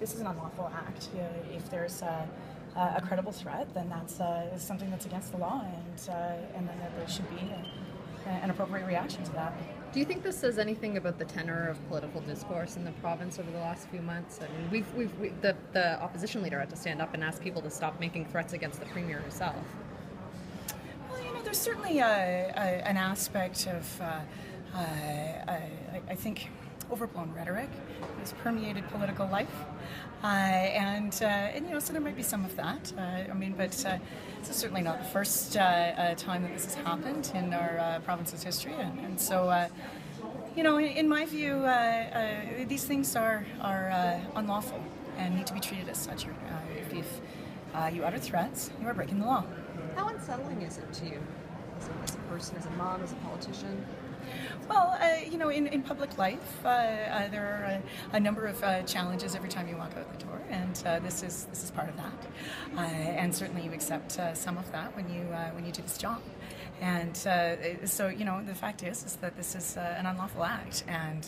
this is an unlawful act. If there's a credible threat, then that's something that's against the law, and then there should be an appropriate reaction to that. Do you think this says anything about the tenor of political discourse in the province over the last few months? I mean, the opposition leader had to stand up and ask people to stop making threats against the premier herself. Well, there's certainly an aspect of, I think, overblown rhetoric has permeated political life, and so there might be some of that. But this is certainly not the first time that this has happened in our province's history, and so in my view, these things are unlawful and need to be treated as such. If you utter threats, you are breaking the law. How unsettling is it to you, as a person, as a mom, as a politician? Well, in public life, there are a number of challenges every time you walk out the door, and this is part of that. And certainly, you accept some of that when you do this job. And so the fact is that this is an unlawful act, and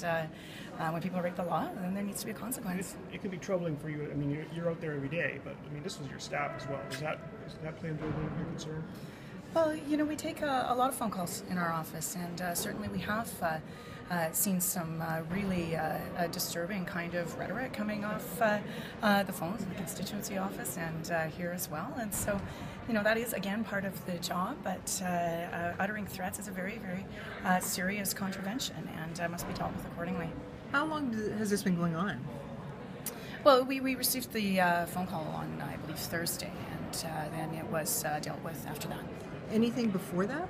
when people break the law, then there needs to be a consequence. It can be troubling for you. I mean, you're out there every day, but I mean, this was your staff as well. Does that play into your concern? Well, we take a lot of phone calls in our office, and certainly we have seen some really disturbing kind of rhetoric coming off the phones in the constituency office and here as well. And so, that is, again, part of the job, but uttering threats is a very, very serious contravention and must be dealt with accordingly. How long has this been going on? Well, we received the phone call on, I believe, Thursday, and then it was dealt with after that. Anything before that?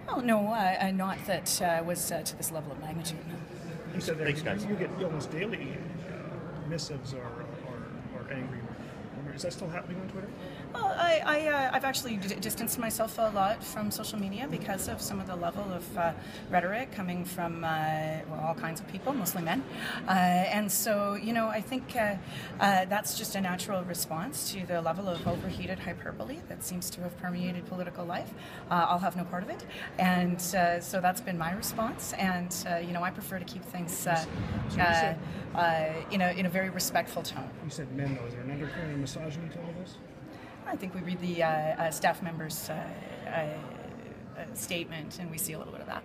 Oh, no, not that was to this level of magnitude. You said that you get almost daily missives or angry. Is that still happening on Twitter? Well, I've actually distanced myself a lot from social media because of some of the level of rhetoric coming from all kinds of people, mostly men. And so, I think that's just a natural response to the level of overheated hyperbole that seems to have permeated political life. I'll have no part of it. And so that's been my response. And, I prefer to keep things in a very respectful tone. You said men, though. Is there an undercurrent of misogyny to all of this? I think we read the staff member's statement and we see a little bit of that.